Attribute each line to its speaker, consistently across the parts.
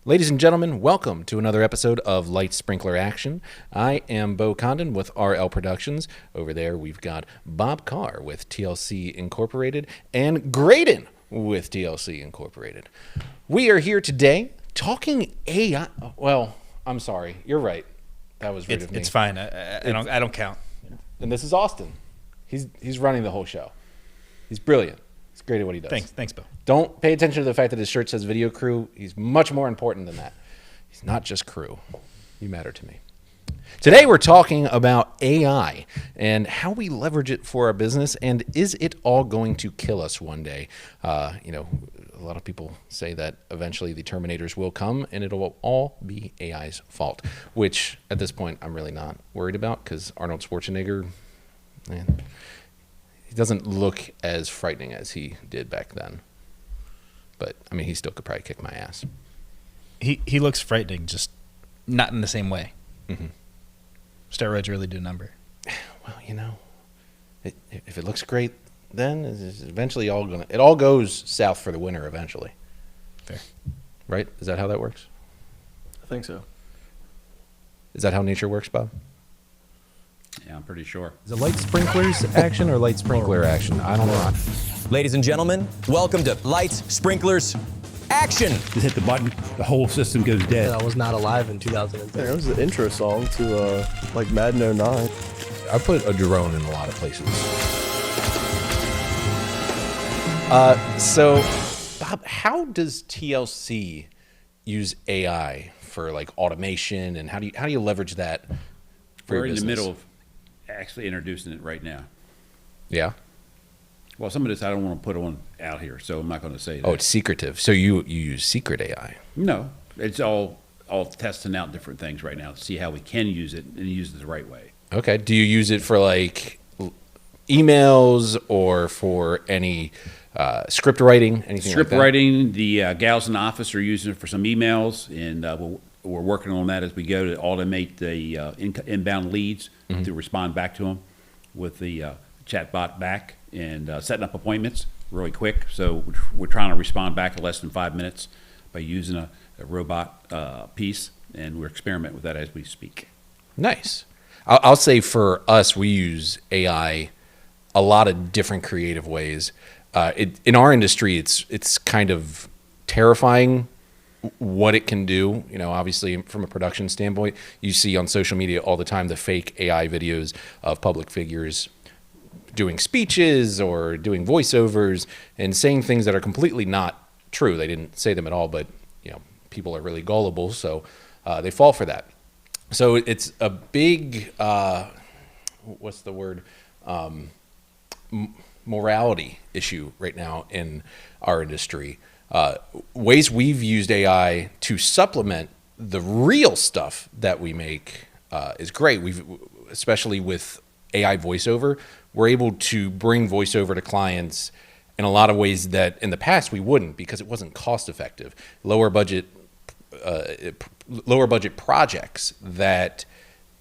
Speaker 1: Ladies and gentlemen, welcome to another episode of Light Sprinkler Action. I am Bo Condon with RL Productions. Over there, we've got Bob Carr with TLC Incorporated and Graydon with TLC Incorporated. We are here today talking AI. Well, I'm sorry. You're right. That was rude of me.
Speaker 2: It's fine. I don't count.
Speaker 1: And this is Austin. He's running the whole show. He's brilliant. He's great at what he does.
Speaker 2: Thanks, Bo.
Speaker 1: Don't pay attention to the fact that his shirt says video crew. He's much more important than that. He's not just crew. You matter to me. Today we're talking about AI and how we leverage it for our business, and is it all going to kill us one day? A lot of people say that eventually the Terminators will come and it'll all be AI's fault, which at this point I'm really not worried about because Arnold Schwarzenegger, man, he doesn't look as frightening as he did back then. But, I mean, he still could probably kick my ass.
Speaker 2: He looks frightening, just not in the same way.
Speaker 1: Mm-hmm.
Speaker 2: Steroids really do a number.
Speaker 1: Well, if it looks great, then it's eventually it all goes south for the winter eventually.
Speaker 2: Fair.
Speaker 1: Right? Is that how that works?
Speaker 3: I think so.
Speaker 1: Is that how nature works, Bob?
Speaker 4: Yeah, I'm pretty sure.
Speaker 1: Is it light sprinklers action or light sprinkler action? I don't know.
Speaker 5: Ladies and gentlemen, welcome to Lights, Sprinklers, Action!
Speaker 6: Just hit the button, the whole system goes dead.
Speaker 7: I was not alive in 2010.
Speaker 3: It was the intro song to Madden 09.
Speaker 1: I put a drone in a lot of places. So, Bob, how does TLC use AI for like automation, and how do you leverage that for your
Speaker 4: We're in the
Speaker 1: business?
Speaker 4: middle of actually introducing it right now.
Speaker 1: Yeah.
Speaker 4: Well, some of this I don't want to put on out here, so I'm not going to say that.
Speaker 1: Oh, it's secretive. So you use secret AI.
Speaker 4: No, it's all testing out different things right now to see how we can use it and use it the right way.
Speaker 1: Okay. Do you use it for like emails or for any script writing, anything
Speaker 4: Script
Speaker 1: like that?
Speaker 4: writing, the gals in the office are using it for some emails, and we're working on that as we go to automate the inbound leads to respond back to them with the chatbot back and setting up appointments really quick. So we're trying to respond back in less than 5 minutes by using a robot piece, and we're experimenting with that as we speak.
Speaker 1: Nice. I'll say for us, we use AI a lot of different creative ways. In our industry, it's kind of terrifying what it can do. Obviously from a production standpoint, you see on social media all the time the fake AI videos of public figures doing speeches or doing voiceovers and saying things that are completely not true. They didn't say them at all, but people are really gullible, so they fall for that. So it's a big what's the word, morality issue right now in our industry. Ways we've used AI to supplement the real stuff that we make is great. Especially with AI voiceover, we're able to bring voiceover to clients in a lot of ways that in the past we wouldn't, because it wasn't cost effective. Lower budget projects that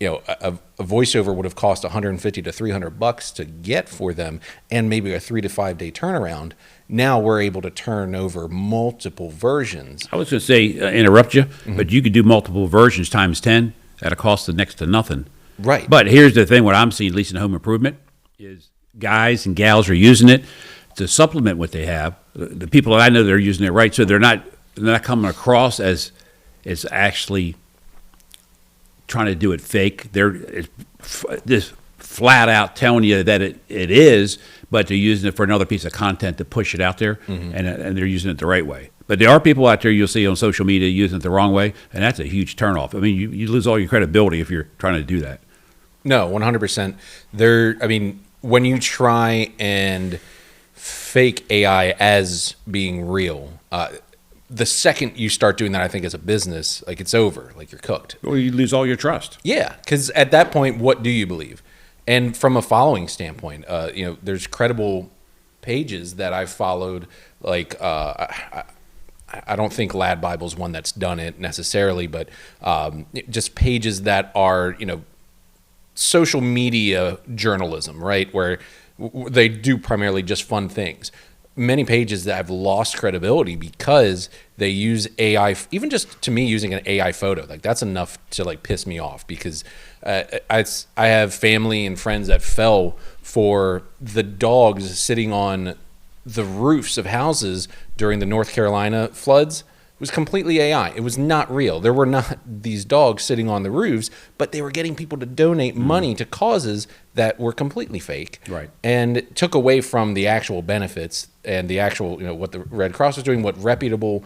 Speaker 1: a voiceover would have cost $150 to $300 to get for them, and maybe a 3 to 5 day turnaround. Now we're able to turn over multiple versions.
Speaker 4: I was going to say, interrupt you, but you could do multiple versions times 10 at a cost of next to nothing.
Speaker 1: Right.
Speaker 4: But here's the thing, what I'm seeing, at least in home improvement, is guys and gals are using it to supplement what they have. The people that I know, they're using it right, so they're not coming across as actually trying to do it fake. They're just flat out telling you that it is, but they're using it for another piece of content to push it out there, and they're using it the right way. But there are people out there you'll see on social media using it the wrong way, and that's a huge turnoff. I mean, you lose all your credibility if you're trying to do that.
Speaker 1: No, 100%. When you try and fake AI as being real, the second you start doing that, I think as a business, like it's over, like you're cooked.
Speaker 4: Or you lose all your trust.
Speaker 1: Yeah, because at that point, what do you believe? And from a following standpoint, there's credible pages that I've followed. Like I don't think Lad Bible's one that's done it necessarily, but just pages that are social media journalism, right? Where they do primarily just fun things. many pages that have lost credibility because they use AI. Even just to me, using an AI photo, like that's enough to like piss me off, because I have family and friends that fell for the dogs sitting on the roofs of houses during the North Carolina floods. It was completely AI. It was not real. There were not these dogs sitting on the roofs, but they were getting people to donate money to causes that were completely fake.
Speaker 4: Right.
Speaker 1: And it took away from the actual benefits and the actual, what the Red Cross was doing, what reputable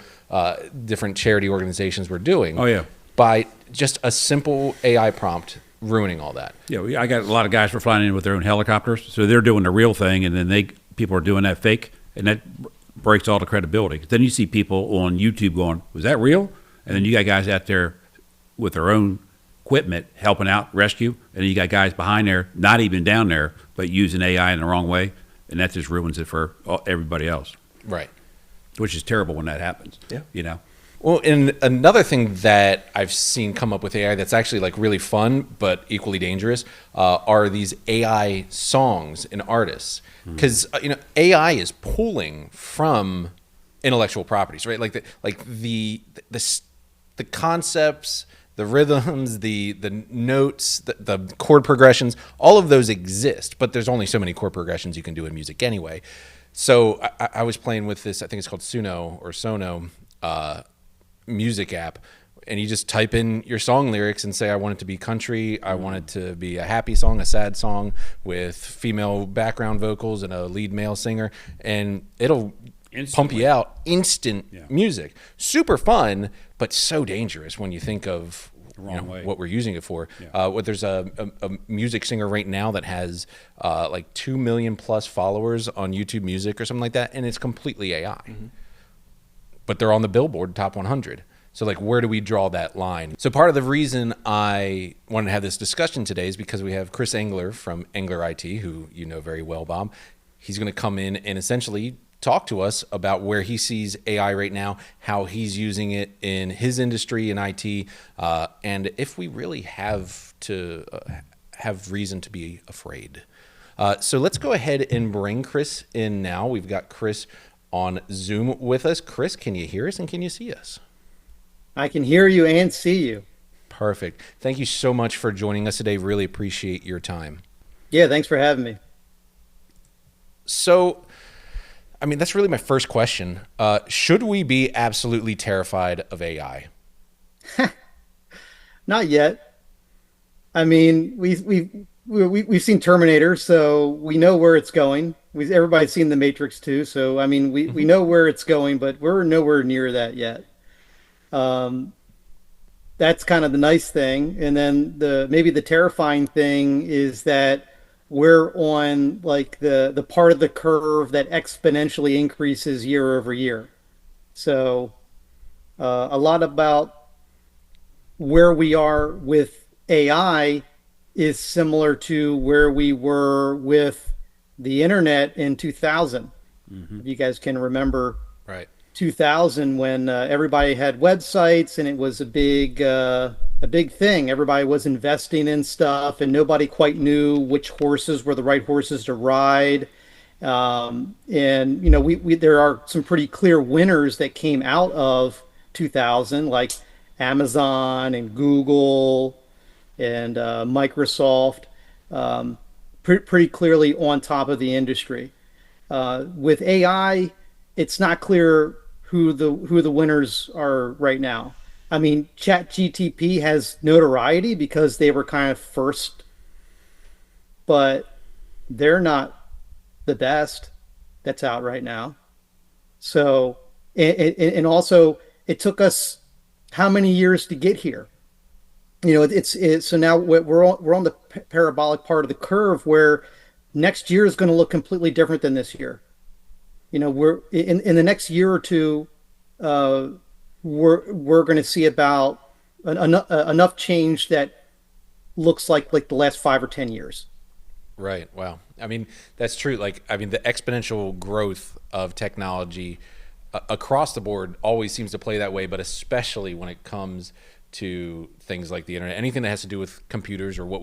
Speaker 1: different charity organizations were doing.
Speaker 4: Oh, yeah.
Speaker 1: By just a simple AI prompt ruining all that.
Speaker 4: Yeah, I got a lot of guys who are flying in with their own helicopters, so they're doing the real thing, and then people are doing that fake, and that breaks all the credibility. Then you see people on YouTube going, was that real? And then you got guys out there with their own equipment helping out rescue, and then you got guys behind there not even down there but using AI in the wrong way, and that just ruins it for everybody else.
Speaker 1: Right.
Speaker 4: Which is terrible when that happens.
Speaker 1: Yeah. Well, and another thing that I've seen come up with AI that's actually like really fun but equally dangerous are these AI songs and artists, because AI is pulling from intellectual properties, right? Like the concepts, the rhythms, the notes, the chord progressions, all of those exist, but there's only so many chord progressions you can do in music anyway. So I was playing with this, I think it's called Sono music app, and you just type in your song lyrics and say, I want it to be country, I want it to be a happy song, a sad song with female background vocals and a lead male singer, and it'll pump you out instant music. Super fun, but so dangerous when you think of what we're using it for. There's a music singer right now that has like 2 million plus followers on YouTube Music or something like that, and it's completely AI. But they're on the Billboard Top 100. So like, where do we draw that line? So part of the reason I wanted to have this discussion today is because we have Chris Engler from Engler IT, who you know very well, Bob. He's going to come in and essentially talk to us about where he sees AI right now, how he's using it in his industry in IT, and if we really have to have reason to be afraid. So let's go ahead and bring Chris in now. We've got Chris on Zoom with us. Chris, can you hear us and can you see us?
Speaker 8: I can hear you and see you.
Speaker 1: Perfect. Thank you so much for joining us today. Really appreciate your time.
Speaker 8: Yeah, thanks for having me.
Speaker 1: So, I mean, that's really my first question. Should we be absolutely terrified of AI?
Speaker 8: Not yet. I mean, we've seen Terminator, so we know where it's going. Everybody's seen The Matrix too, so I mean, we know where it's going, but we're nowhere near that yet. That's kind of the nice thing, and then maybe the terrifying thing is that we're on like the part of the curve that exponentially increases year over year. So a lot about where we are with AI is similar to where we were with the internet in 2000. If you guys can remember,
Speaker 1: right,
Speaker 8: 2000 when everybody had websites and it was a big thing. Everybody was investing in stuff and nobody quite knew which horses were the right horses to ride. And there are some pretty clear winners that came out of 2000, like Amazon and Google and Microsoft, pretty clearly on top of the industry. With AI, it's not clear who the winners are right now. I mean, ChatGPT has notoriety because they were kind of first, but they're not the best that's out right now. So, and also, it took us how many years to get here? So now we're on the parabolic part of the curve where next year is going to look completely different than this year. We're in the next year or two, we're going to see about enough change that looks like the last 5 or 10 years.
Speaker 1: Right. Wow. I mean, that's true. The exponential growth of technology across the board always seems to play that way, but especially when it comes to things like the internet, anything that has to do with computers or what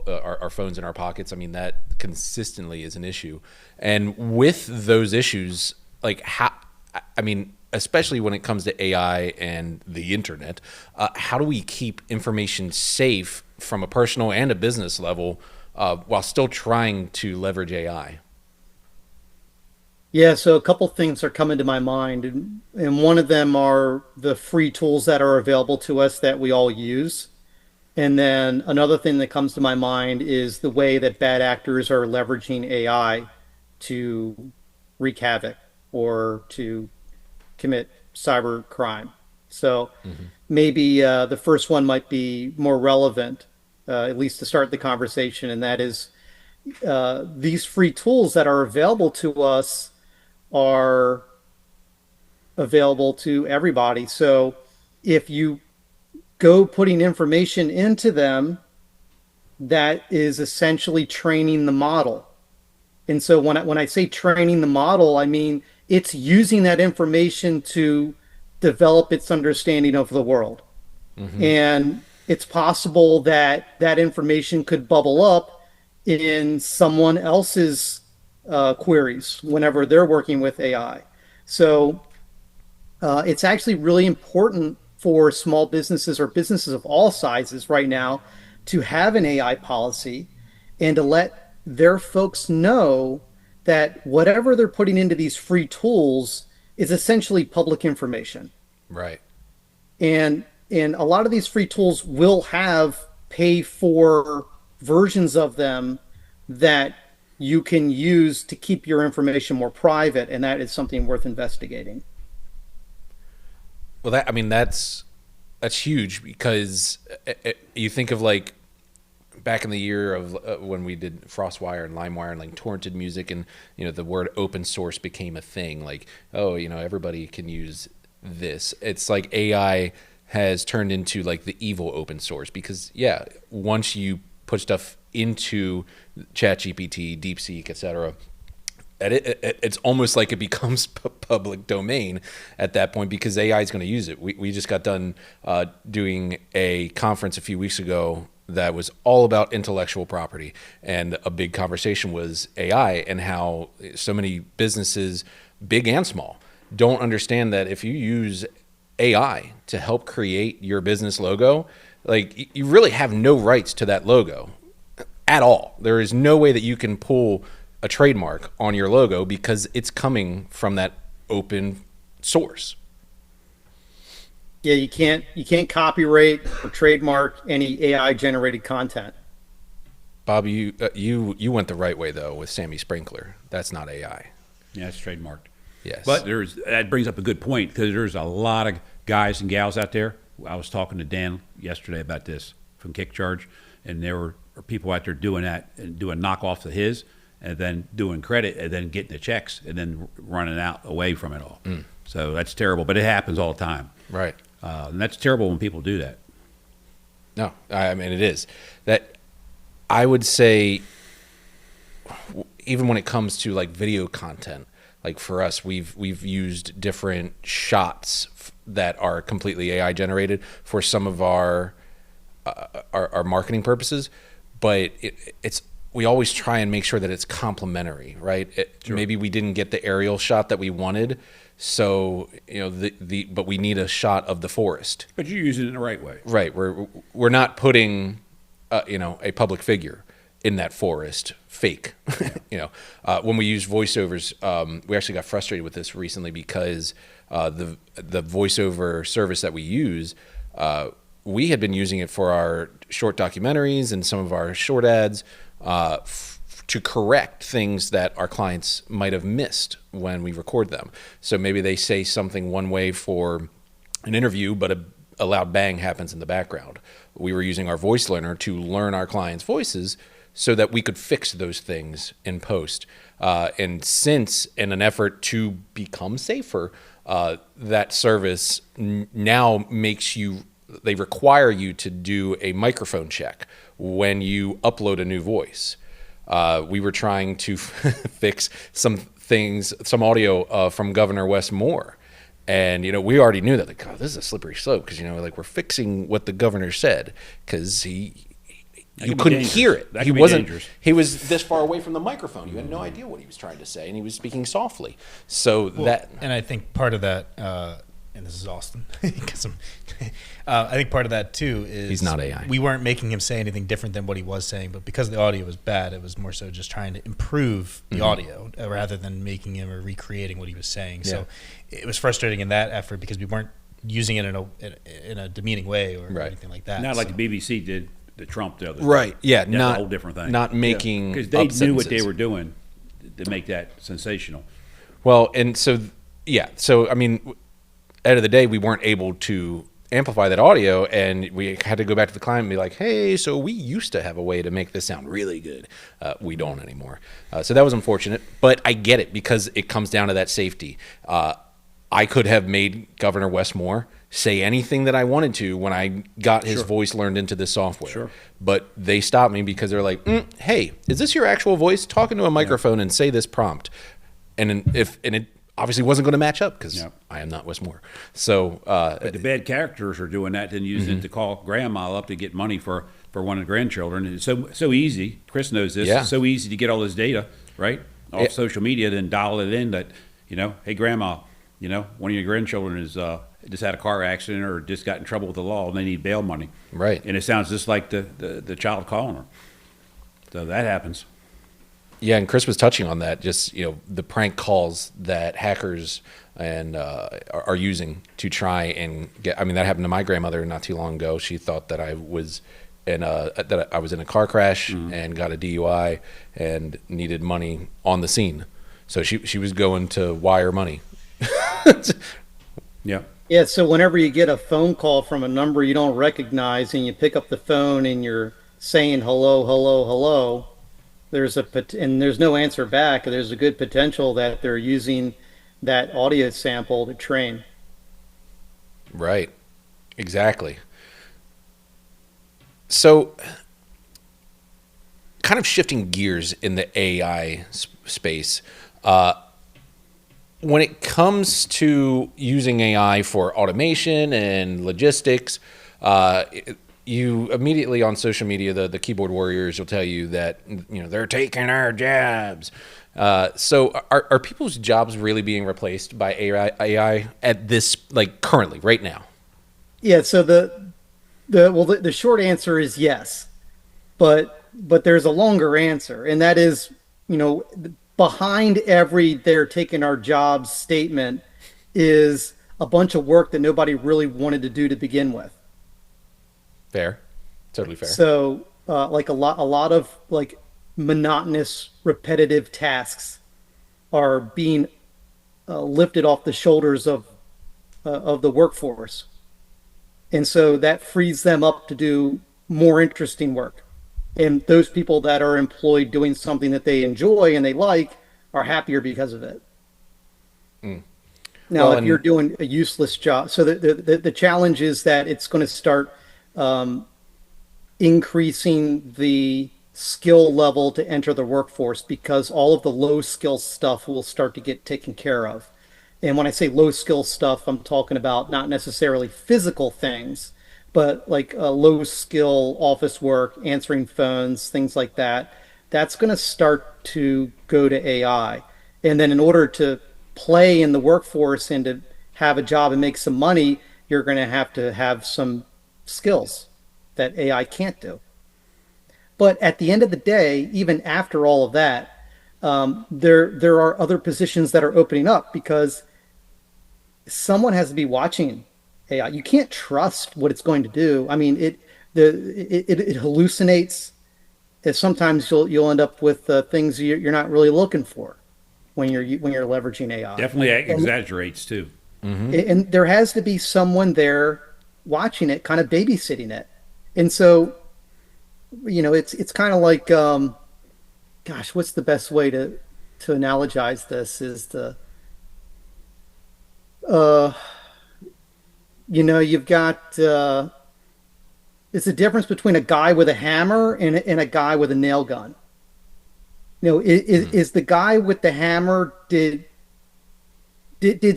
Speaker 1: our phones in our pockets. I mean, that consistently is an issue. And with those issues, like how, I mean, especially when it comes to AI and the internet, how do we keep information safe from a personal and a business level while still trying to leverage AI?
Speaker 8: Yeah, so a couple things are coming to my mind, and one of them are the free tools that are available to us that we all use. And then another thing that comes to my mind is the way that bad actors are leveraging AI to wreak havoc or to commit cyber crime. So maybe the first one might be more relevant, at least to start the conversation, and that is these free tools that are available to us are available to everybody. So if you go putting information into them, that is essentially training the model. And so when I say training the model, I mean it's using that information to develop its understanding of the world. And it's possible that that information could bubble up in someone else's queries whenever they're working with AI. So it's actually really important for small businesses or businesses of all sizes right now to have an AI policy and to let their folks know that whatever they're putting into these free tools is essentially public information.
Speaker 1: Right.
Speaker 8: And a lot of these free tools will have pay for versions of them that you can use to keep your information more private, and that is something worth investigating.
Speaker 1: Well, that's huge because you think of like back in the year of when we did FrostWire and LimeWire and like torrented music, and the word open source became a thing. Like, oh, everybody can use this. It's like AI has turned into like the evil open source because once you put stuff into ChatGPT, DeepSeek, etc., it's almost like it becomes public domain at that point because AI is going to use it. We just got done doing a conference a few weeks ago that was all about intellectual property, and a big conversation was AI and how so many businesses, big and small, don't understand that if you use AI to help create your business logo, like you really have no rights to that logo at all. There is no way that you can pull a trademark on your logo because it's coming from that open source.
Speaker 8: Yeah, you can't copyright or trademark any AI generated content.
Speaker 1: Bob, you went the right way though with Sammy Sprinkler. That's not AI.
Speaker 4: Yeah, it's trademarked.
Speaker 1: Yes.
Speaker 4: But that brings up a good point because there's a lot of guys and gals out there. I was talking to Dan yesterday about this from Kick Charge, and there were people out there doing that and doing knockoffs of his, and then doing credit, and then getting the checks, and then running out away from it all. So that's terrible, but it happens all the time.
Speaker 1: Right.
Speaker 4: And that's terrible when people do that.
Speaker 1: No, I mean it is. That I would say, even when it comes to like video content, like for us, we've used different shots that are completely AI generated for some of our marketing purposes, but it's we always try and make sure that it's complementary, right? Sure. Maybe we didn't get the aerial shot that we wanted, so but we need a shot of the forest.
Speaker 4: But you're using it in the right way,
Speaker 1: right? We're not putting a public figure in that forest fake. When we use voiceovers, we actually got frustrated with this recently because the voiceover service that we use, we had been using it for our short documentaries and some of our short ads to correct things that our clients might have missed when we record them. So maybe they say something one way for an interview, but a loud bang happens in the background. We were using our voice learner to learn our clients' voices so that we could fix those things in post. And since, in an effort to become safer, that service now they require you to do a microphone check when you upload a new voice. We were trying to fix some audio from Governor Wes Moore. And, we already knew that, this is a slippery slope because, we're fixing what the governor said because you
Speaker 4: can be
Speaker 1: couldn't
Speaker 4: dangerous.
Speaker 1: hear it.
Speaker 4: That
Speaker 1: He
Speaker 4: can be
Speaker 1: wasn't.
Speaker 4: dangerous.
Speaker 1: He was this far away from the microphone. You had no idea what he was trying to say, and he was speaking softly. So
Speaker 2: And I think part of that, and this is Austin, because I think part of that too is
Speaker 1: He's not AI.
Speaker 2: We weren't making him say anything different than what he was saying, but because the audio was bad, it was more so just trying to improve the audio rather than making him or recreating what he was saying. So it was frustrating in that effort because we weren't using it in a demeaning way or anything like that.
Speaker 4: Not like the BBC did the Trump the other day.
Speaker 1: right, yeah,
Speaker 4: That's
Speaker 1: not
Speaker 4: a whole different thing.
Speaker 1: Not making
Speaker 4: Because they
Speaker 1: up
Speaker 4: knew what they
Speaker 1: sentences.
Speaker 4: were doing to make that sensational.
Speaker 1: Well, and so I mean, end of the day, we weren't able to amplify that audio, and we had to go back to the client and be like, hey, so we used to have a way to make this sound really good. We don't anymore. So that was unfortunate, but I get it because it comes down to that safety. I could have made Governor Westmore say anything that I wanted to when I got his voice learned into this software.
Speaker 4: Sure.
Speaker 1: But they stopped me because they're like, hey, is this your actual voice? Talk into a microphone and say this prompt. And it obviously wasn't going to match up because I am not Westmore. So
Speaker 4: But the bad characters are doing that and using it to call grandma up to get money for one of the grandchildren. And it's so easy. Chris knows this.
Speaker 1: Yeah.
Speaker 4: It's so easy to get all this data, right? Off social media, then dial it in that, hey, grandma, one of your grandchildren is just had a car accident or just got in trouble with the law and they need bail money.
Speaker 1: Right.
Speaker 4: And it sounds just like the child calling her. So that happens.
Speaker 1: Yeah, and Chris was touching on that, just the prank calls that hackers and are using to try and get. I mean, that happened to my grandmother not too long ago. She thought that I was in a car crash and got a DUI and needed money on the scene. So she was going to wire money.
Speaker 4: Yeah.
Speaker 8: Yeah, so whenever you get a phone call from a number you don't recognize and you pick up the phone and you're saying hello, hello, hello, and there's no answer back, there's a good potential that they're using that audio sample to train.
Speaker 1: Right. Exactly. So, kind of shifting gears in the AI space, when it comes to using AI for automation and logistics, you immediately on social media, the keyboard warriors will tell you that they're taking our jobs. So are people's jobs really being replaced by AI at this, like, currently, right now?
Speaker 8: Yeah, so the short answer is yes, but there's a longer answer, and that is, behind every "they're taking our jobs" statement is a bunch of work that nobody really wanted to do to begin with.
Speaker 1: Fair, totally fair.
Speaker 8: So, like a lot of like monotonous, repetitive tasks are being lifted off the shoulders of the workforce, and so that frees them up to do more interesting work. And those people that are employed doing something that they enjoy and they like are happier because of it. Now, if you're doing a useless job, so the challenge is that it's going to start increasing the skill level to enter the workforce because all of the low skill stuff will start to get taken care of. And when I say low skill stuff, I'm talking about not necessarily physical things, but like low skill office work, answering phones, things like that. That's going to start to go to AI. And then in order to play in the workforce and to have a job and make some money, you're going to have some skills that AI can't do. But at the end of the day, even after all of that, there are other positions that are opening up because someone has to be watching AI. You can't trust what it's going to do. I mean, it hallucinates. Sometimes you'll end up with things you're not really looking for when you're leveraging AI.
Speaker 4: Definitely exaggerates too.
Speaker 8: And there has to be someone there watching it, kind of babysitting it. And so, it's kind of like, gosh, what's the best way to analogize this? Is you've got it's a difference between a guy with a hammer and a guy with a nail gun. Is the guy with the hammer, did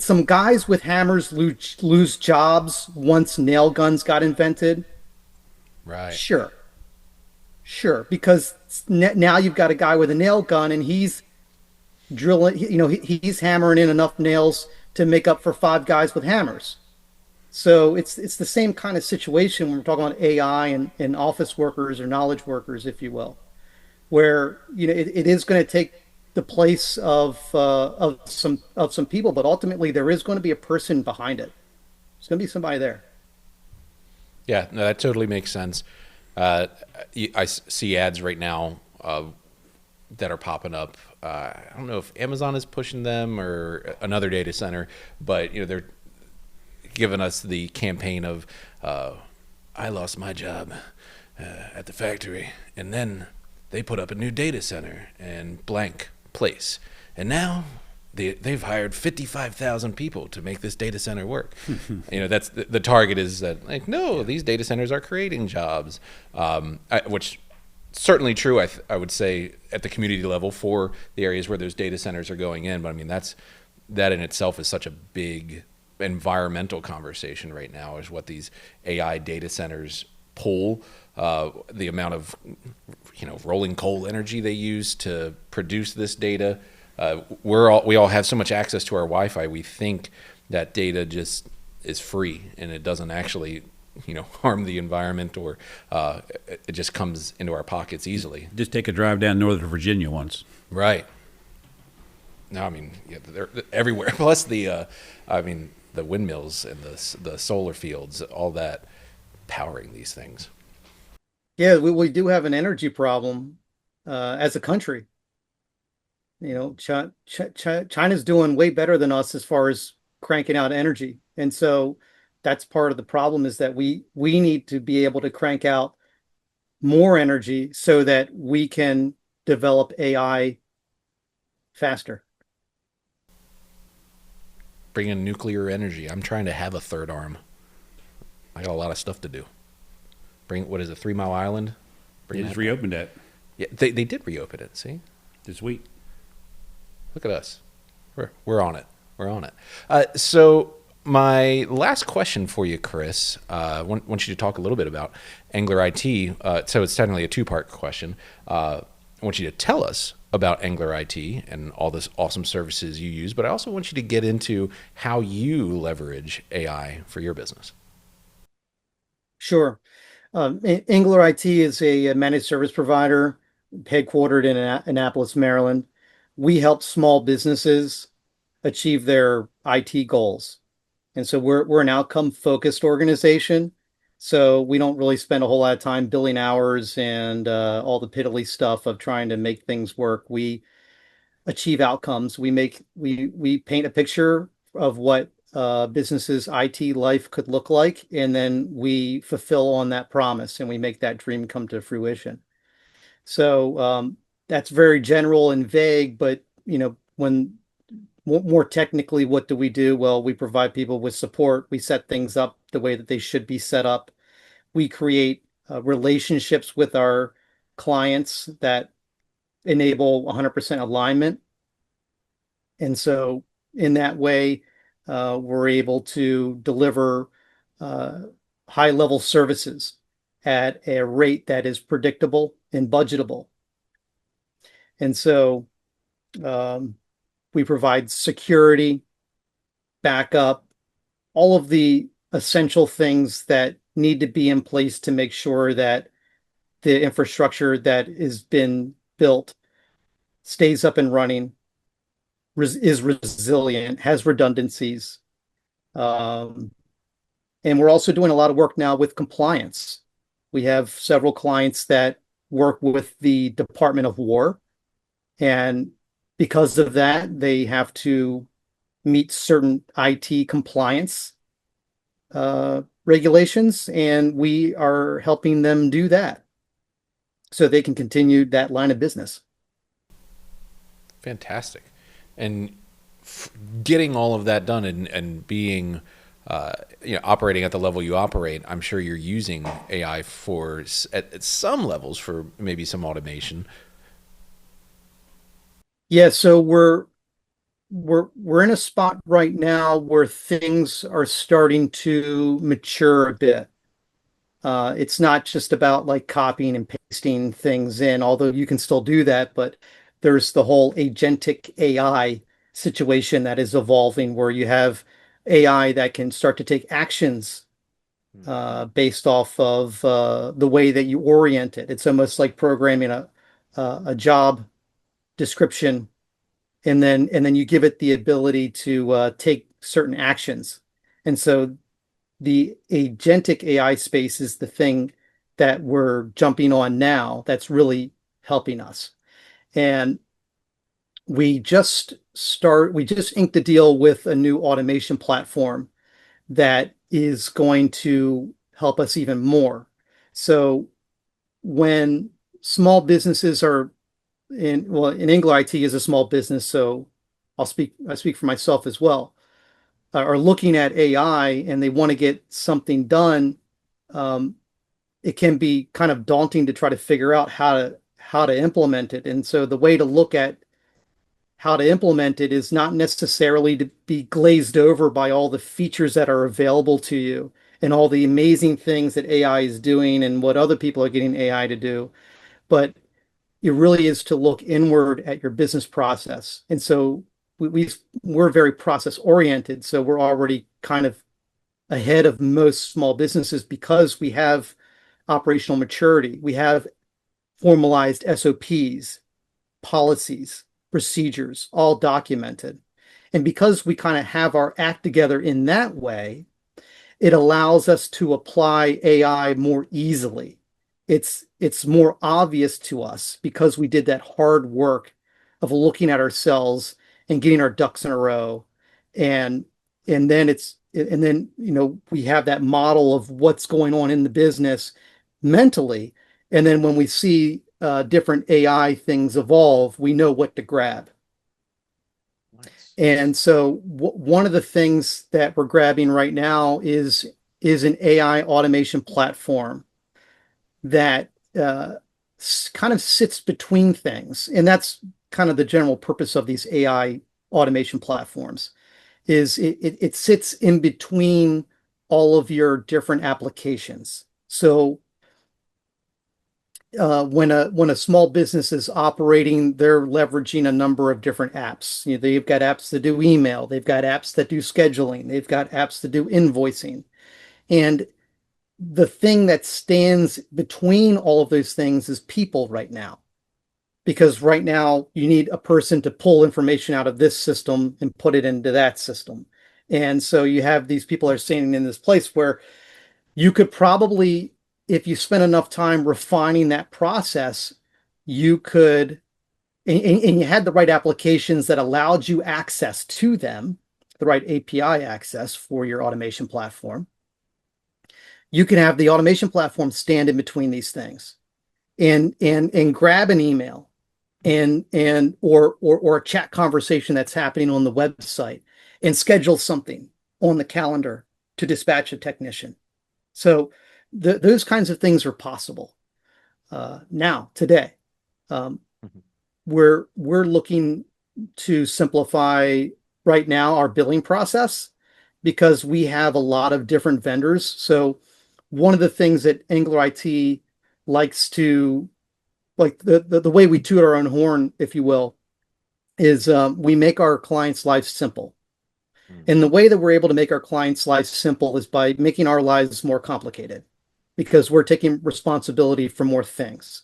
Speaker 8: some guys with hammers lose jobs once nail guns got invented?
Speaker 1: Right.
Speaker 8: Sure. Sure, because now you've got a guy with a nail gun and he's drilling, he's hammering in enough nails to make up for five guys with hammers. So it's the same kind of situation when we're talking about AI and office workers or knowledge workers, if you will, where it is going to take the place of some people, but ultimately there is going to be a person behind it. There's going to be somebody there.
Speaker 1: Yeah, no, that totally makes sense. I see ads right now that are popping up. I don't know if Amazon is pushing them or another data center, but they're giving us the campaign of I lost my job at the factory, and then they put up a new data center in blank place, and now they've hired 55,000 people to make this data center work. That's the target is that, like, no, these data centers are creating jobs, which certainly true. I would say at the community level for the areas where those data centers are going in. But I mean, that in itself is such a big environmental conversation right now, is what these AI data centers pull, the amount of rolling coal energy they use to produce this data. We all have so much access to our Wi-Fi. We think that data just is free, and it doesn't actually harm the environment, or it just comes into our pockets easily.
Speaker 4: Just take a drive down Northern Virginia once.
Speaker 1: Right. No, I mean, yeah, they're everywhere. Plus the windmills and the solar fields, all that powering these things.
Speaker 8: Yeah, we do have an energy problem as a country. China's doing way better than us as far as cranking out energy. And so that's part of the problem, is that we need to be able to crank out more energy so that we can develop AI faster.
Speaker 1: Bring in nuclear energy. I'm trying to have a third arm. I got a lot of stuff to do. What is it, 3 Mile Island?
Speaker 4: They just reopened that
Speaker 1: Yeah, they did reopen it. See,
Speaker 4: this week.
Speaker 1: look at us. We're on it. We're on it. So my last question for you, Chris, want you to talk a little bit about Angler IT. So it's technically a two-part question. I want you to tell us about Angler IT and all this awesome services you use, but I also want you to get into how you leverage AI for your business.
Speaker 8: Sure. Angler IT is a managed service provider headquartered in Annapolis, Maryland. We help small businesses achieve their IT goals. And so we're an outcome focused organization. So we don't really spend a whole lot of time billing hours and all the piddly stuff of trying to make things work. We achieve outcomes. We paint a picture of what business's IT life could look like, and then we fulfill on that promise and we make that dream come to fruition. So that's very general and vague, but when more technically, what do we do? Well, we provide people with support. We set things up the way that they should be set up. We create relationships with our clients that enable 100% alignment. And so in that way, we're able to deliver high level services at a rate that is predictable and budgetable. And so we provide security, backup, all of the essential things that need to be in place to make sure that the infrastructure that has been built stays up and running, is resilient, has redundancies. And we're also doing a lot of work now with compliance. We have several clients that work with the Department of War, and because of that, they have to meet certain IT compliance regulations, and we are helping them do that so they can continue that line of business.
Speaker 1: Fantastic. And getting all of that done and being, operating at the level you operate, I'm sure you're using AI at some levels for maybe some automation.
Speaker 8: Yeah, so we're in a spot right now where things are starting to mature a bit. It's not just about like copying and pasting things in, although you can still do that, but there's the whole agentic AI situation that is evolving where you have AI that can start to take actions based off of the way that you orient it. It's almost like programming a job description, and then you give it the ability to take certain actions. And so the agentic AI space is the thing that we're jumping on now that's really helping us. And we just inked a deal with a new automation platform that is going to help us even more. So when small businesses are in Angler IT is a small business, so I speak for myself as well, are looking at AI and they want to get something done, um, it can be kind of daunting to try to figure out how to implement it. And so the way to look at how to implement it is not necessarily to be glazed over by all the features that are available to you and all the amazing things that AI is doing and what other people are getting AI to do, but it really is to look inward at your business process. And so we're very process oriented. So we're already kind of ahead of most small businesses because we have operational maturity. We have formalized SOPs, policies, procedures, all documented. And because we kind of have our act together in that way, it allows us to apply AI more easily. It's more obvious to us because we did that hard work of looking at ourselves and getting our ducks in a row. And then we have that model of what's going on in the business mentally. And then when we see different AI things evolve, we know what to grab. And so one of the things that we're grabbing right now is an AI automation platform that kind of sits between things. And that's kind of the general purpose of these AI automation platforms is it sits in between all of your different applications. So when a small business is operating, they're leveraging a number of different apps. They've got apps that do email, they've got apps that do scheduling, they've got apps that do invoicing. And the thing that stands between all of those things is people right now. Because right now you need a person to pull information out of this system and put it into that system. And so you have these people that are standing in this place where you could probably, if you spend enough time refining that process, you could, and you had the right applications that allowed you access to them, the right API access for your automation platform, you can have the automation platform stand in between these things and grab an email or a chat conversation that's happening on the website and schedule something on the calendar to dispatch a technician. So those kinds of things are possible now today. We're looking to simplify right now our billing process because we have a lot of different vendors. So one of the things that Angler IT likes to, like the way we toot our own horn, if you will, is we make our clients' lives simple. And the way that we're able to make our clients' lives simple is by making our lives more complicated because we're taking responsibility for more things.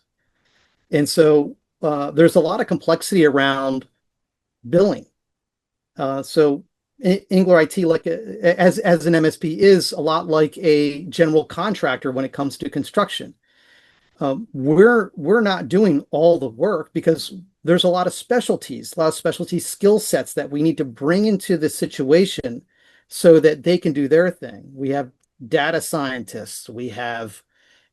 Speaker 8: And so there's a lot of complexity around billing. So Angler IT, like as an MSP, is a lot like a general contractor when it comes to construction. We're not doing all the work because there's a lot of specialty skill sets that we need to bring into the situation so that they can do their thing. We have data scientists, we have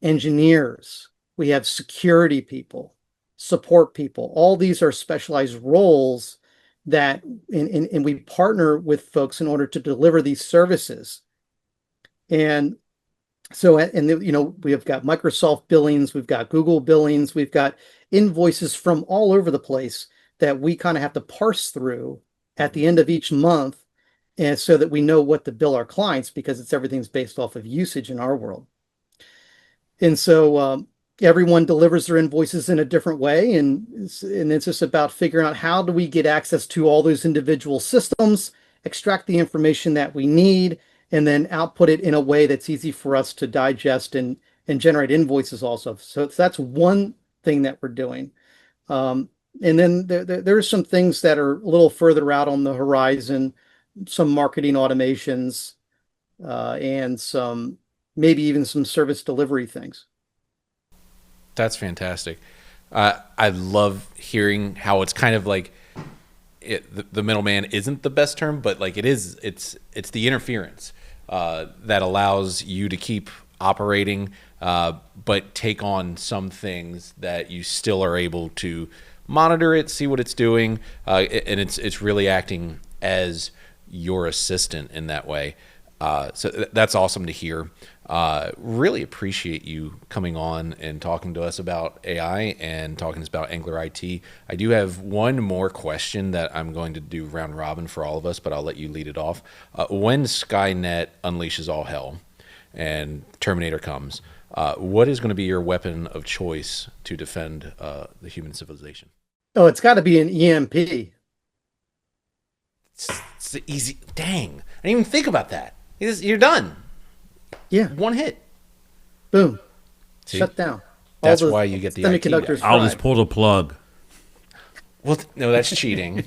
Speaker 8: engineers, we have security people, support people. All these are specialized roles that, and we partner with folks in order to deliver these services. And so, we have got Microsoft billings, we've got Google billings, we've got invoices from all over the place that we kind of have to parse through at the end of each month, and so that we know what to bill our clients because everything's based off of usage in our world. And so everyone delivers their invoices in a different way, and it's just about figuring out how do we get access to all those individual systems, extract the information that we need, and then output it in a way that's easy for us to digest and generate invoices also. So that's one thing that we're doing. And then there's some things that are a little further out on the horizon, some marketing automations, and some maybe even some service delivery things.
Speaker 1: That's fantastic. I love hearing how it's kind of like the middleman isn't the best term, but like it's the interference that allows you to keep operating, but take on some things that you still are able to monitor it, see what it's doing, and it's really acting as your assistant in that way. So that's awesome to hear. Really appreciate you coming on and talking to us about AI and talking to us about Angler IT. I do have one more question that I'm going to do round robin for all of us, but I'll let you lead it off. When Skynet unleashes all hell and Terminator comes, what is going to be your weapon of choice to defend the human civilization?
Speaker 8: Oh, it's got to be an EMP.
Speaker 1: It's easy. Dang. I didn't even think about that. You're done.
Speaker 8: Yeah.
Speaker 1: One hit.
Speaker 8: Boom.
Speaker 1: See?
Speaker 8: Shut down.
Speaker 1: That's
Speaker 8: All the
Speaker 1: why you get the IT guy.
Speaker 8: semiconductors.
Speaker 4: I'll just
Speaker 8: fried.
Speaker 4: pull the plug.
Speaker 1: Well, no, that's cheating.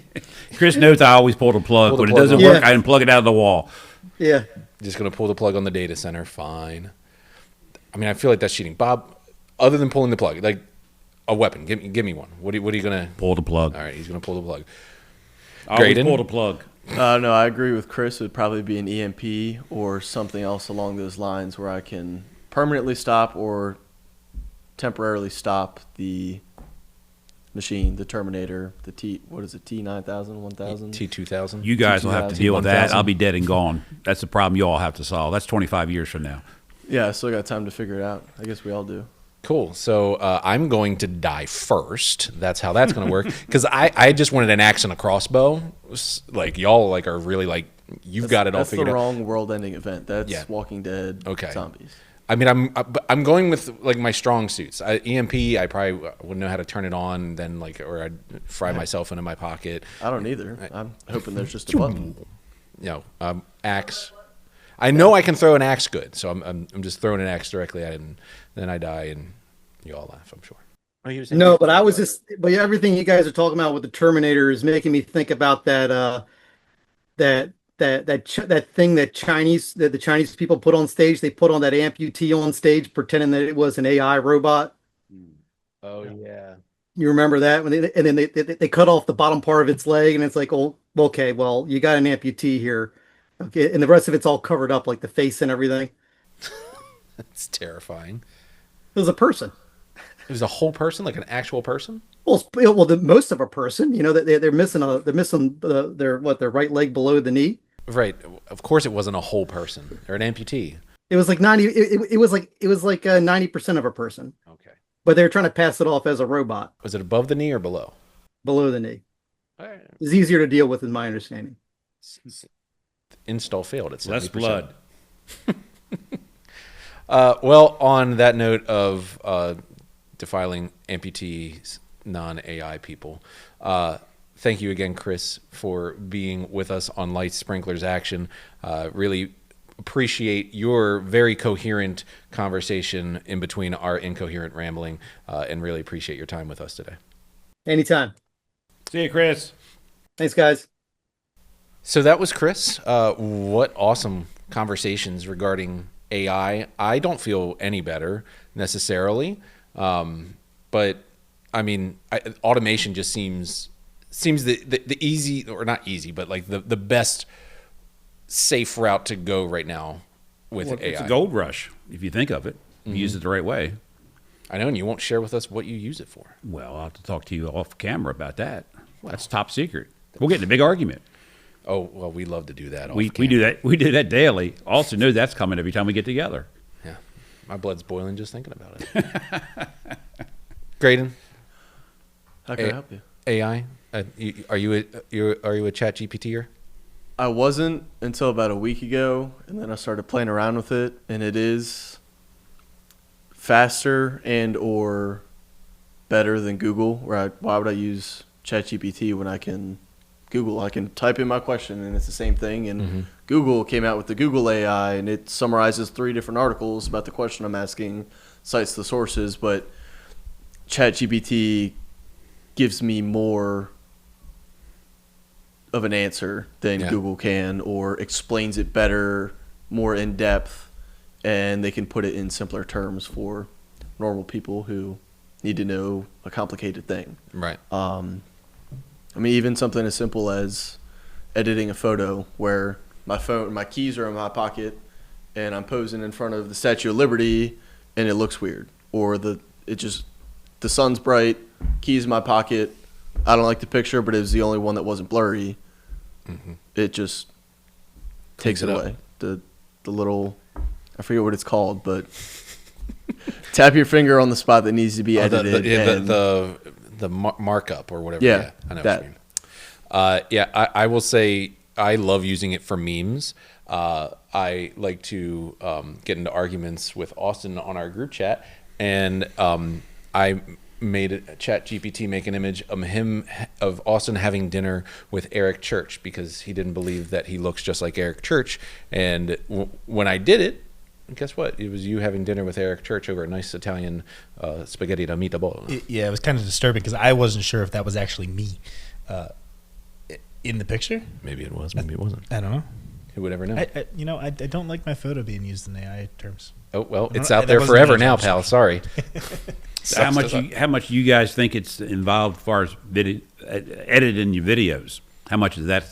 Speaker 4: Chris knows I always pull the plug.
Speaker 1: Pull the
Speaker 4: When it
Speaker 1: plug
Speaker 4: doesn't
Speaker 1: on.
Speaker 4: work,
Speaker 8: Yeah.
Speaker 4: I can plug it out of the wall.
Speaker 8: Yeah.
Speaker 1: Just going to pull the plug on the data center. Fine. I mean, I feel like that's cheating. Bob, other than pulling the plug, like a weapon, give me one. What are you going to...
Speaker 4: Pull the plug.
Speaker 1: All right, he's going to pull the plug.
Speaker 4: I always
Speaker 1: Graydon?
Speaker 4: pull the plug.
Speaker 3: No, I agree with Chris. It would probably be an EMP or something else along those lines where I can permanently stop or temporarily stop the machine, the Terminator, the T9000, 1000.
Speaker 1: T2000.
Speaker 4: You guys will have to
Speaker 3: T2000,
Speaker 4: deal with that.
Speaker 3: 1000.
Speaker 4: I'll be dead and gone. That's the problem you all have to solve. That's 25 years from now.
Speaker 3: Yeah, I still got time to figure it out. I guess we all do.
Speaker 1: Cool. So I'm going to die first. That's how that's going to work. Because I just wanted an axe and a crossbow. Like y'all like are really like you've got it all
Speaker 3: That's
Speaker 1: figured
Speaker 3: the
Speaker 1: out.
Speaker 3: wrong world-ending event. That's
Speaker 1: Yeah.
Speaker 3: Walking Dead
Speaker 1: Okay.
Speaker 3: zombies.
Speaker 1: I mean, I'm going with like my strong suits. EMP, I probably wouldn't know how to turn it on. Then like, or I'd fry myself into my pocket.
Speaker 3: I don't either. I'm hoping there's just a button.
Speaker 1: You know, axe. I know I can throw an axe good, so I'm just throwing an axe directly at it, and then I die, and you all laugh. I'm sure. Oh, you were saying-
Speaker 8: No, but I was just, but everything you guys are talking about with the Terminator is making me think about that, that thing that the Chinese people put on stage. They put on that amputee on stage, pretending that it was an AI robot.
Speaker 1: Oh yeah.
Speaker 8: You remember that and then they cut off the bottom part of its leg, and it's like, oh, okay, well, you got an amputee here, okay, and the rest of it's all covered up, like the face and everything.
Speaker 1: That's terrifying.
Speaker 8: It was a person.
Speaker 1: It was a whole person, like an actual person.
Speaker 8: Well, most of a person. You know that they're missing their right leg below the knee.
Speaker 1: Right. Of course, it wasn't a whole person. They're an amputee.
Speaker 8: It was like 90. It was like 90% of a person,
Speaker 1: Okay.
Speaker 8: but they were trying to pass it off as a robot
Speaker 1: Was it above the knee or below?
Speaker 8: below the knee.
Speaker 1: All right.
Speaker 8: It's easier to deal with, in my understanding.
Speaker 1: Install failed. It's
Speaker 4: Less
Speaker 1: 70%.
Speaker 4: blood.
Speaker 1: Well, on that note of defiling amputees, non-AI people, thank you again, Chris, for being with us on Light Sprinklers Action. Really appreciate your very coherent conversation in between our incoherent rambling, and really appreciate your time with us today.
Speaker 8: Anytime.
Speaker 4: See you, Chris.
Speaker 8: Thanks, guys.
Speaker 1: So that was Chris. What awesome conversations regarding AI. I don't feel any better necessarily, but I mean, automation just seems the easy, or not easy, but like the best safe route to go right now with AI.
Speaker 4: It's a gold rush, if you think of it. You use it the right way.
Speaker 1: I know, and you won't share with us what you use it for.
Speaker 4: Well, I'll have to talk to you off camera about that. That's top secret. We'll get in a big argument.
Speaker 1: Oh, well, we love to do that.
Speaker 4: We do that. We do that daily. Also knows that's coming every time we get together.
Speaker 1: Yeah, my blood's boiling just thinking about it. Graydon,
Speaker 3: How can I help you?
Speaker 1: AI. Are you a Chat GPTer?
Speaker 3: I wasn't until about a week ago, and then I started playing around with it, and it is faster and or better than Google? Why would I use ChatGPT when I can Google? I can type in my question and it's the same thing. And Google came out with the Google AI, and it summarizes 3 different articles about the question I'm asking, cites the sources, but ChatGPT gives me more of an answer than Google can, or explains it better, more in depth, and they can put it in simpler terms for normal people who need to know a complicated thing.
Speaker 1: Right.
Speaker 3: I mean, even something as simple as editing a photo where my keys are in my pocket and I'm posing in front of the Statue of Liberty and it looks weird, or the sun's bright, keys in my pocket. I don't like the picture, but it was the only one that wasn't blurry. It just takes it away. The little, I forget what it's called, but tap your finger on the spot that needs to be edited.
Speaker 1: The markup or whatever.
Speaker 3: Yeah,
Speaker 1: I know what you mean. I will say I love using it for memes. I like to get into arguments with Austin on our group chat, and I made a ChatGPT make an image of Austin having dinner with Eric Church because he didn't believe that he looks just like Eric Church. And when I did it, guess what? It was you having dinner with Eric Church over a nice Italian spaghetti da meatball.
Speaker 2: It was kind of disturbing because I wasn't sure if that was actually me in the picture.
Speaker 1: Maybe it was. Maybe it wasn't.
Speaker 2: I don't know.
Speaker 1: Who would ever know?
Speaker 2: I don't like my photo being used in AI terms.
Speaker 1: Oh, well, it's out there forever now, pal. Sorry.
Speaker 4: How much you guys think it's involved as far as editing your videos? How much is that?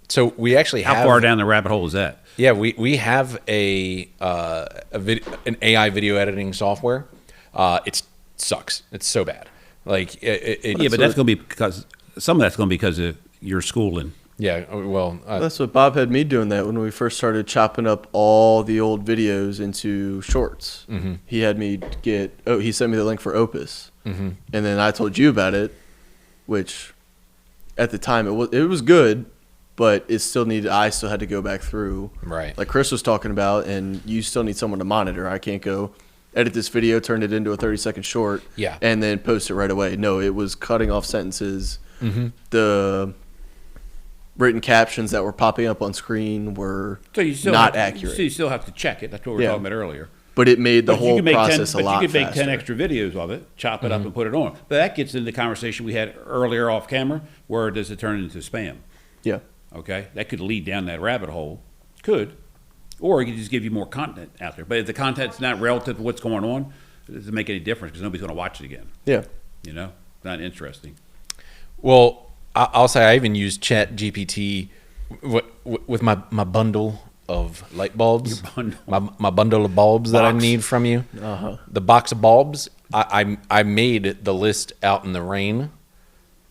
Speaker 1: So we actually have...
Speaker 4: How far down the rabbit hole is that?
Speaker 1: Yeah, we have an AI video editing software. It sucks. It's so bad. Like
Speaker 4: but that's going to be because some of that's going to be because of your schooling.
Speaker 1: Yeah, well...
Speaker 3: that's what Bob had me doing that when we first started chopping up all the old videos into shorts. He had me he sent me the link for Opus. And then I told you about it, which at the time it was good, but I still had to go back through.
Speaker 1: Right. Like
Speaker 3: Chris was talking about, and you still need someone to monitor. I can't go edit this video, turn it into a 30-second short, and then post it right away. No, it was cutting off sentences. The written captions that were popping up on screen were not accurate.
Speaker 4: So you still have to check it. That's what we were talking about earlier.
Speaker 3: But it made the whole process a lot faster.
Speaker 4: But you could make 10 extra videos of it, chop it up and put it on. But that gets into the conversation we had earlier off camera, where does it turn into spam?
Speaker 3: Yeah.
Speaker 4: Okay? That could lead down that rabbit hole. Could. Or it could just give you more content out there. But if the content's not relative to what's going on, it doesn't make any difference because nobody's going to watch it again.
Speaker 3: Yeah.
Speaker 4: You know? Not interesting.
Speaker 1: Well, I'll say I even use ChatGPT with my bundle of light bulbs. My bundle of bulbs that I need from you. The box of bulbs. I made the list out in the rain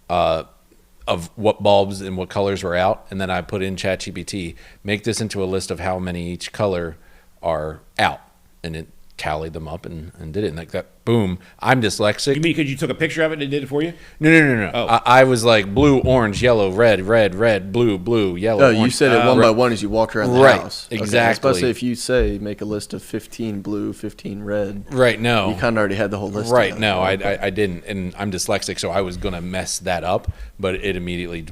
Speaker 1: of what bulbs and what colors were out, and then I put in ChatGPT, make this into a list of how many each color are out, and it tallied them up and did it. And like that, boom. I'm dyslexic.
Speaker 4: You mean because you took a picture of it and it did it for you?
Speaker 1: No.
Speaker 4: Oh.
Speaker 1: I was like blue, orange, yellow, red, blue, yellow.
Speaker 3: Oh, you said it one by one as you walked around the house.
Speaker 1: Exactly.
Speaker 3: Okay, I was about to say, if you say make a list of 15 blue, 15 red.
Speaker 1: Right. No.
Speaker 3: You kind of already had the whole list.
Speaker 1: Right. No, I didn't, and I'm dyslexic, so I was gonna mess that up, but it immediately.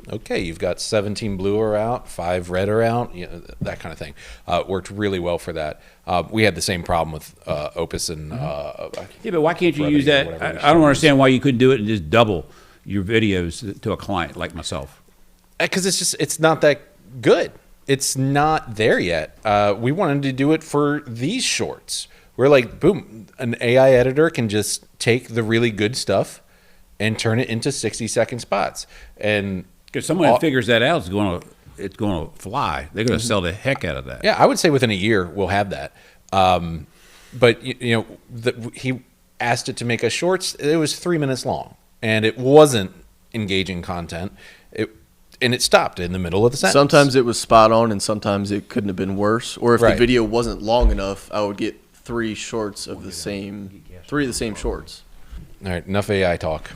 Speaker 1: Okay, you've got 17 blue are out, 5 red are out. You know, that kind of thing. Worked really well for that. We had the same problem with Opus and.
Speaker 4: Yeah, but why can't you use that? I don't understand why you couldn't do it and just double your videos to a client like myself.
Speaker 1: Because it's not that good. It's not there yet. We wanted to do it for these shorts. We're like, boom, an AI editor can just take the really good stuff and turn it into 60-second spots. And
Speaker 4: because someone that figures that out it's going to fly. They're going to sell the heck out of that.
Speaker 1: Yeah, I would say within a year we'll have that. But he asked it to make us shorts. It was 3 minutes long, and it wasn't engaging content. It stopped in the middle of the sentence.
Speaker 3: Sometimes it was spot on, and sometimes it couldn't have been worse. Or if the video wasn't long enough, I would get 3 shorts of the same shorts.
Speaker 1: All right, enough AI talk.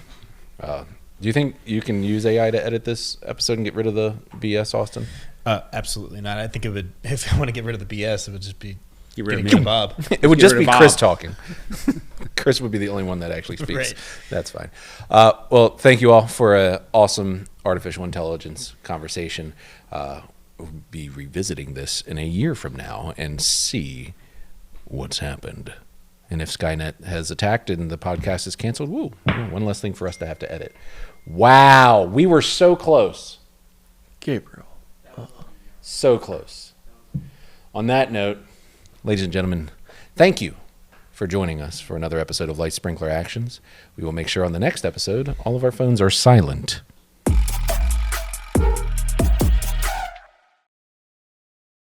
Speaker 1: Do you think you can use AI to edit this episode and get rid of the BS, Austin?
Speaker 2: Absolutely not. I think it would. If I want to get rid of the BS, it would just be
Speaker 4: Get rid of
Speaker 2: Getting
Speaker 4: me.
Speaker 2: Bob.
Speaker 1: It would
Speaker 4: Get
Speaker 1: just
Speaker 4: rid
Speaker 1: be
Speaker 4: of
Speaker 1: Chris
Speaker 4: Bob.
Speaker 1: talking. Chris would be the only one that actually speaks.
Speaker 2: Right.
Speaker 1: That's fine. Well, thank you all for an awesome artificial intelligence conversation. We'll be revisiting this in a year from now and see what's happened. And if Skynet has attacked and the podcast is canceled, woo, one less thing for us to have to edit. Wow, we were so close.
Speaker 3: Gabriel.
Speaker 1: So close. On that note, ladies and gentlemen, thank you for joining us for another episode of Light Sprinkler Actions. We will make sure on the next episode all of our phones are silent.